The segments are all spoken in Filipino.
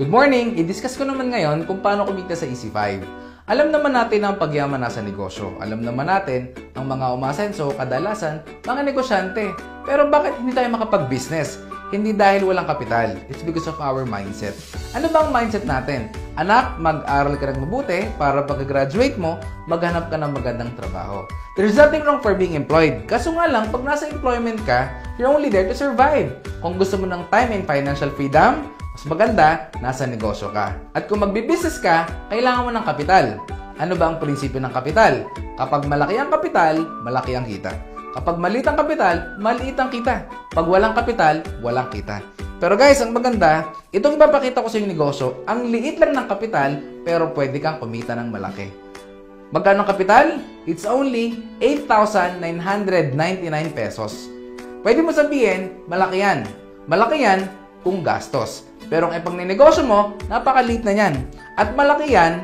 Good morning! I-discuss ko naman ngayon kung paano kumita sa Easy5. Alam naman natin ang pagyaman nasa negosyo. Alam naman natin ang mga umasenso, kadalasan, mga negosyante. Pero bakit hindi tayo makapag-business? Hindi dahil walang kapital. It's because of our mindset. Ano ba ang mindset natin? Anak, mag-aral ka ng mabuti para pagka-graduate mo, maghanap ka ng magandang trabaho. There's nothing wrong for being employed. Kaso nga lang, pag nasa employment ka, you're only there to survive. Kung gusto mo ng time and financial freedom, mas maganda, nasa negosyo ka. At kung magbi-business ka, kailangan mo ng kapital. Ano ba ang prinsipyo ng kapital? Kapag malaki ang kapital, malaki ang kita. Kapag maliit ang kapital, maliit ang kita. Pag walang kapital, walang kita. Pero guys, ang maganda, itong ipapakita ko sa yung negosyo, ang liit lang ng kapital, pero pwede kang kumita ng malaki. Magkano ang kapital? It's only 8,999 pesos. Pwede mo sabihin, malaki yan. Malaki yan kung gastos. Pero ang ipagninegosyo mo, napakaliit na yan. At malaki yan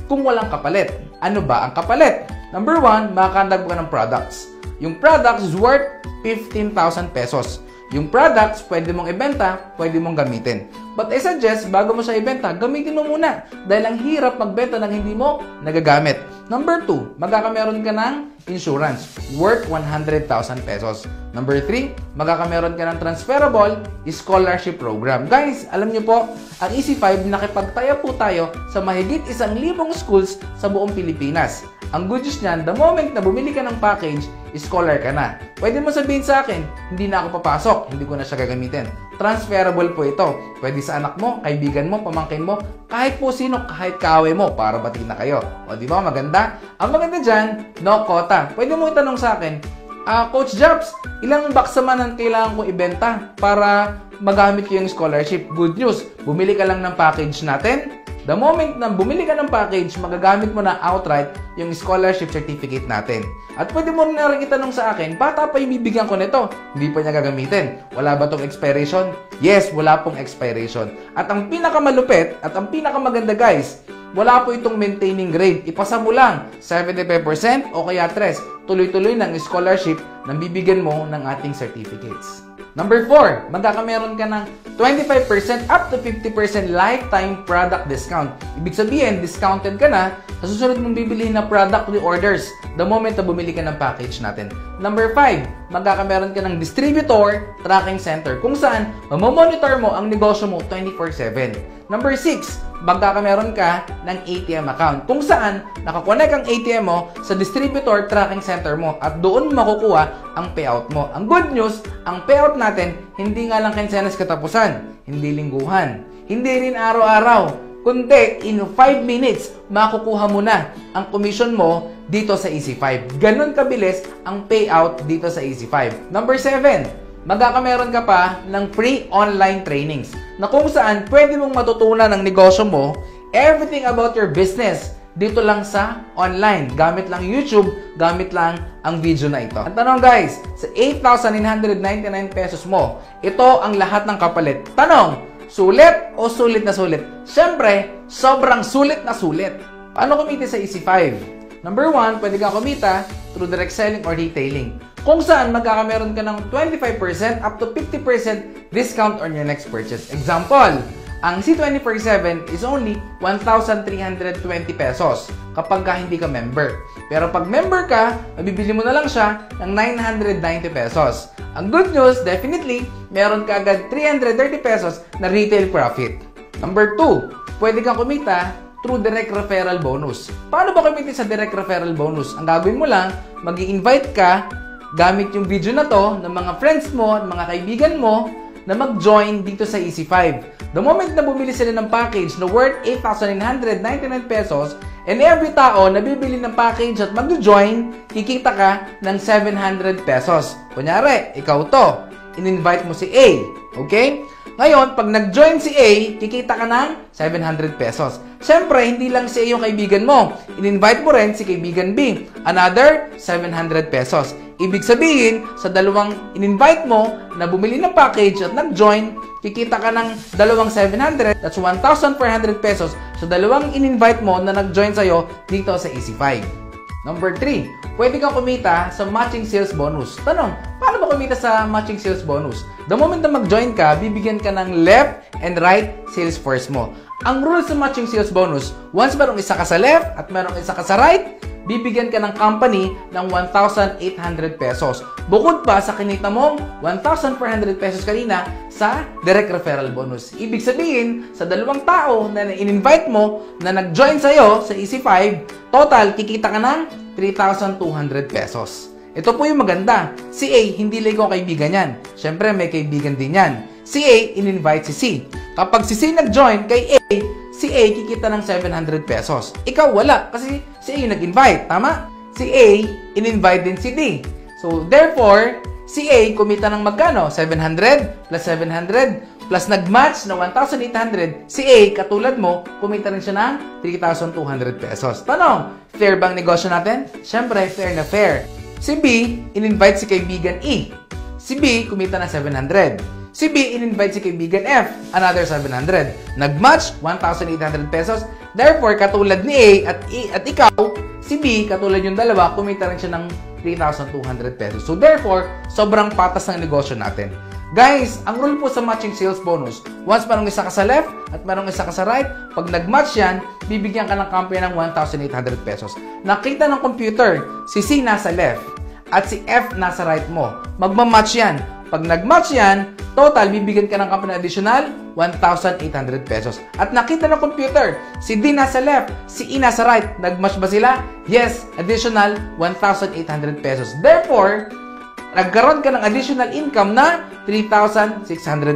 kung walang kapalit. Ano ba ang kapalit? Number 1, makakandag ka ng products. Yung products is worth 15,000 pesos. Yung products, pwede mong ibenta, pwede mong gamitin. But I suggest, bago mo siya ibenta, gamitin mo muna. Dahil ang hirap magbenta ng hindi mo nagagamit. Number 2, magkakameron ka ng insurance worth 100,000 pesos. Number 3, magkakameron ka ng transferable scholarship program. Guys, alam niyo po, ang Easy5, nakipagtaya po tayo sa mahigit 1,000 schools sa buong Pilipinas. Ang good news niyan, the moment na bumili ka ng package, scholar ka na. Pwede mo sabihin sa akin, hindi na ako papasok, hindi ko na siya gagamitin. Transferable po ito. Pwede sa anak mo, kaibigan mo, pamangkin mo, kahit po sino, kahit kaaway mo, para batiin na kayo. O di ba, maganda? Ang maganda dyan, no quota. Pwede mo itanong sa akin, Coach Jobs, ilang box naman ang kailangan kong ibenta para magamit ko yung scholarship? Good news, bumili ka lang ng package natin. The moment na bumili ka ng package, magagamit mo na outright yung scholarship certificate natin. At pwede mo na rin itanong sa akin, bata pa yung bibigyan ko nito, hindi pa niya gagamitin. Wala ba tong expiration? Yes, wala pong expiration. At ang pinakamalupit at ang pinakamaganda guys, wala po itong maintaining grade. Ipasa mo lang 75% o kaya 3. Tuloy-tuloy ng scholarship na bibigyan mo ng ating certificates. Number 4, magkakameron ka ng 25% up to 50% lifetime product discount. Ibig sabihin, discounted ka na sa susunod mong bibilihin na product reorders the moment na bumili ka ng package natin. Number 5, magkakameron ka ng distributor tracking center kung saan mamomonitor mo ang negosyo mo 24/7. Number 6, magkakameron ka ng ATM account kung saan nakakonect ang ATM mo sa distributor tracking center mo at doon makukuha ang payout mo. Ang good news, ang payout natin hindi nga lang kinsenas katapusan, hindi lingguhan, hindi rin araw-araw, kundi in 5 minutes makukuha mo na ang commission mo dito sa Easy5. Ganun kabilis ang payout dito sa Easy5. Number 7, magkakameron ka pa ng free online trainings na kung saan pwede mong matutunan ng negosyo mo everything about your business dito lang sa online. Gamit lang YouTube, gamit lang ang video na ito. Ang tanong guys, sa 8,999 pesos mo, ito ang lahat ng kapalit. Tanong, sulit o sulit na sulit? Siyempre, sobrang sulit na sulit. Paano kumita sa Easy5? Number 1, pwede kang kumita through direct selling or retailing. Kung saan magkakameron ka ng 25% up to 50% discount on your next purchase. Example, ang C24/7 is only 1,320 pesos kapag hindi ka member. Pero pag member ka, mabibili mo na lang siya ng 990 pesos. Ang good news, definitely, meron ka agad 330 pesos na retail profit. Number 2, pwede kang kumita through direct referral bonus. Paano ba kumita sa direct referral bonus? Ang gagawin mo lang, mag-i-invite ka gamit yung video na to ng mga friends mo at mga kaibigan mo na mag-join dito sa Easy5. The moment na bumili sila ng package na worth 8,999 pesos and every tao na bibili ng package at mag-join, kikita ka ng 700 pesos. Kunyari, ikaw to, in-invite mo si A. Okay? Ngayon, pag nag-join si A, kikita ka ng 700 pesos. Siyempre, hindi lang si A yung kaibigan mo. In-invite mo rin si kaibigan B. Another 700 pesos. Ibig sabihin, sa dalawang in-invite mo na bumili ng package at nag-join, kikita ka ng dalawang 700, that's 1,400 pesos sa dalawang in-invite mo na nag-join sa'yo dito sa Easy5. Number 3, pwede kang kumita sa matching sales bonus. Tanong, paano ba kumita sa matching sales bonus? The moment na mag-join ka, bibigyan ka ng left and right sales force mo. Ang rule sa matching sales bonus, once merong isa ka sa left at merong isa ka sa right, bibigyan ka ng company ng 1,800 pesos. Bukod pa sa kinita mong 1,400 pesos kanina sa direct referral bonus. Ibig sabihin, sa dalawang tao na in-invite mo na nag-join sa'yo sa Easy5, total, kikita ka ng 3,200 pesos. Ito po yung maganda. Si A, hindi lang ko kaibigan yan. Siyempre, may kaibigan din yan. Si A, in-invite si C. Kapag si C nag-join kay A, si A kikita ng 700 pesos. Ikaw wala kasi si A yung nag-invite, tama? Si A, in-invite din si D. So, therefore, si A kumita ng magkano? 700 plus 700 plus nag-match na 1,800. Si A, katulad mo, kumita rin siya ng 3,200 pesos. Tanong, fair bang negosyo natin? Siyempre, fair na fair. Si B, in-invite si kaibigan E. Si B, kumita ng 700. Si B, in-invite si kaibigan F, another 700. Nag-match, 1,800 pesos. Therefore, katulad ni A at ikaw, si B, katulad yung dalawa, kumita rin siya ng 3,200 pesos. So, therefore, sobrang patas ng negosyo natin. Guys, ang rule po sa matching sales bonus, once marong isa ka sa left at marong isa ka sa right, pag nag-match yan, bibigyan ka ng company ng 1,800 pesos. Nakita ng computer, si C nasa left at si F nasa right mo. Magmamatch yan. Pag nag-match yan, total, bibigyan ka ng company additional 1,800 pesos. At nakita ng computer, si D nasa left, si E nasa right. Nag-match ba sila? Yes, additional 1,800 pesos. Therefore, nagkaroon ka ng additional income na 3,600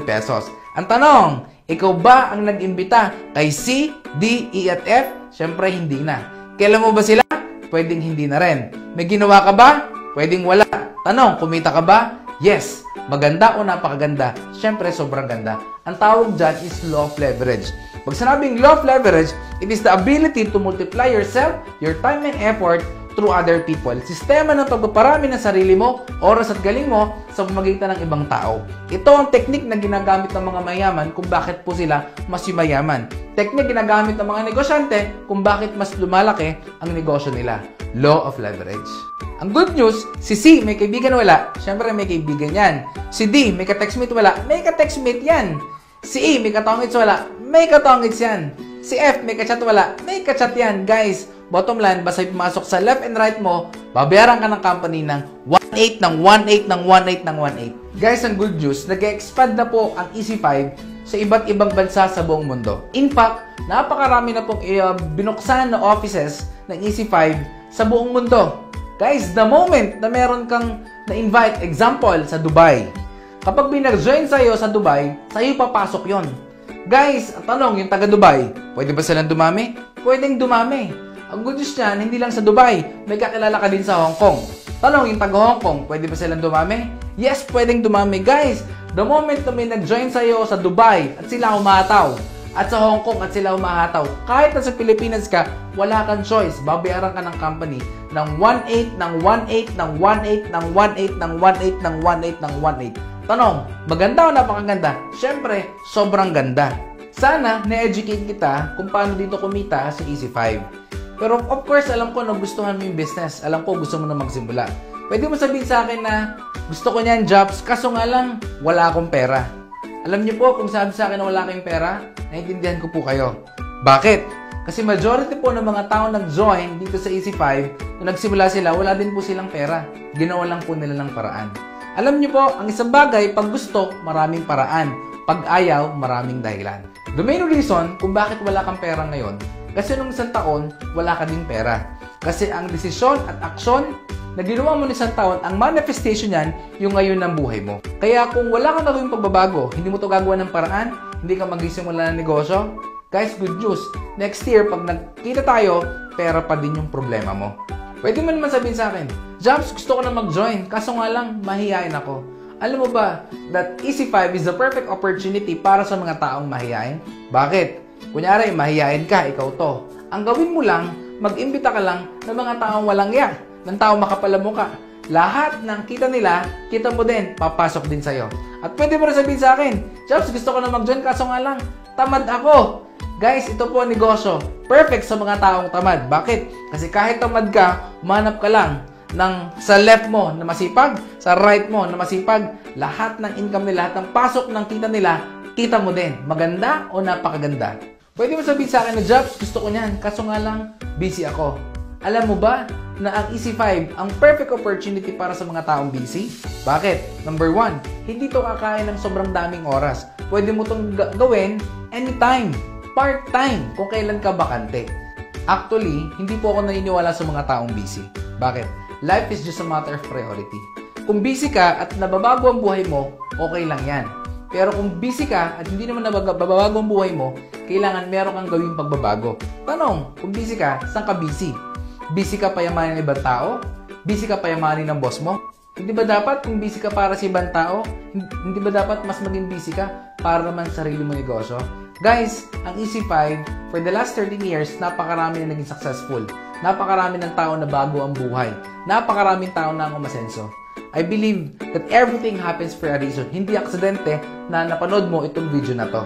pesos. Ang tanong, ikaw ba ang nag-imbita kay C, D, E at F? Siyempre, hindi na. Kailan mo ba sila? Pwedeng hindi na rin. May ginawa ka ba? Pwedeng wala. Tanong, kumita ka ba? Yes. Maganda o napakaganda? Siyempre, sobrang ganda. Ang tawag dyan is law of leverage. Pag sinabing law of leverage, it is the ability to multiply yourself, your time and effort through other people. Sistema ng pagpaparami ng sarili mo, oras at galing mo sa pamamagitan ng ibang tao. Ito ang teknik na ginagamit ng mga mayaman kung bakit po sila mas yumayaman. Teknik ginagamit ng mga negosyante kung bakit mas lumalaki ang negosyo nila. Law of leverage. Ang good news, si C may kaibigan wala, syempre may kaibigan yan. Si D may ka-textmate wala, may ka-textmate yan. Si E may katongits wala, may katongits yan. Si F may ka-chat wala, may ka-chat yan. Guys, bottom line, basta pumasok sa left and right mo, babayaran ka ng company ng 1,800 ng 1,800 ng 1,800 ng 1,800. Guys, ang good news, nag-expand na po ang Easy5 sa iba't ibang bansa sa buong mundo. In fact, napakarami na pong binuksan na offices ng Easy5 sa buong mundo. Guys, the moment na meron kang na-invite, example, sa Dubai, kapag binag-join sa'yo sa Dubai, sa'yo papasok yon. Guys, ang tanong, yung taga-Dubai, pwede ba silang dumami? Pwedeng dumami. Ang good news niyan, hindi lang sa Dubai, may kakilala ka din sa Hong Kong. Tanong, yung taga-Hong Kong, pwede ba silang dumami? Yes, pwedeng dumami. Guys, the moment na may nag-join sa'yo sa Dubai at sila humataw, at sa Hong Kong at sila humahataw, kahit na sa Pilipinas ka, wala kang choice. Babayaran ka ng company ng 1,800 ng 1,800 ng 1,800 ng 1,800 ng 1,800 ng 1,800 ng 1,800. Tanong, maganda o napakaganda? Siyempre, sobrang ganda. Sana na-educate kita kung paano dito kumita sa Easy5. Pero of course, alam ko na gustuhan mo yung business. Alam ko gusto mo na magsimula. Pwede mo sabihin sa akin na gusto ko niyan jobs, kaso nga lang, wala akong pera. Alam niyo po, kung sabi sa akin na wala kayong pera, naiintindihan ko po kayo. Bakit? Kasi majority po ng mga tao nag-join dito sa Easy5, nung nagsimula sila, wala din po silang pera. Ginawa lang po nila ng paraan. Alam niyo po, ang isang bagay, pag gusto, maraming paraan. Pag ayaw, maraming dahilan. The main reason kung bakit wala kang pera ngayon, kasi nung isang taon, wala ka ding pera. Kasi ang desisyon at aksyon na ginawa mo ng isang taon, ang manifestation yan, yung ngayon ng buhay mo. Kaya kung wala kang gagawing pagbabago, hindi mo to gagawa ng paraan, hindi ka magsisimula ng negosyo, guys, good news. Next year, pag nagkita tayo, pera pa din yung problema mo. Pwede mo naman sabihin sa akin, Jobs, gusto ko na mag-join, kaso nga lang, mahihain ako. Alam mo ba that Easy5 is the perfect opportunity para sa mga taong mahihain? Bakit? Kunyari, mahihain ka, ikaw to. Ang gawin mo lang, mag-imbita ka lang ng mga taong walang iya, ng taong makapalamuka. Lahat ng kita nila, kita mo din, papasok din sa'yo. At pwede mo rin sabihin sa akin, Jobs, gusto ko na mag-join, kaso nga lang, tamad ako. Guys, ito po ang negosyo. perfect sa mga taong tamad. Bakit? Kasi kahit tamad ka, umanap ka lang sa left mo na masipag, sa right mo na masipag, lahat ng income nila, lahat ng pasok ng kita nila, kita mo din. Maganda o napakaganda? Pwede mo sabihin sa akin na, Jobs, gusto ko niyan, kaso nga lang, busy ako. Alam mo ba na ang EC5 ang perfect opportunity para sa mga taong busy? Bakit? Number 1, hindi to kakain ng sobrang daming oras. Pwede mo itong gawin anytime, part-time, kung kailan ka bakante. Actually, hindi po ako naniniwala sa mga taong busy. Bakit? Life is just a matter of priority. Kung busy ka at nababago ang buhay mo, okay lang yan. Pero kung busy ka at hindi naman nababago ang buhay mo, kailangan meron kang gawing pagbabago. Tanong, kung busy ka, saan ka busy? Busy ka payamanin ng ibang tao? Busy ka payamanin ng boss mo? Hindi ba dapat kung busy ka para sa ibang tao, hindi ba dapat mas maging busy ka para naman sa sarili mong negosyo? Guys, ang EC5, for the last 13 years, napakarami na naging successful. Napakarami ng tao na bago ang buhay. Napakaraming tao na ang umasenso. I believe that everything happens for a reason. Hindi aksidente na napanood mo itong video na to.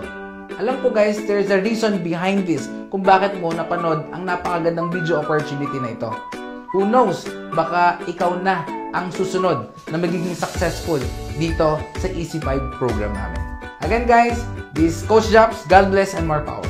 Alam ko guys, there's a reason behind this kung bakit mo napanood ang napakagandang video opportunity na ito. Who knows, baka ikaw na ang susunod na magiging successful dito sa EC5 program namin. Again guys, this is Coach Jobs. God bless and more power.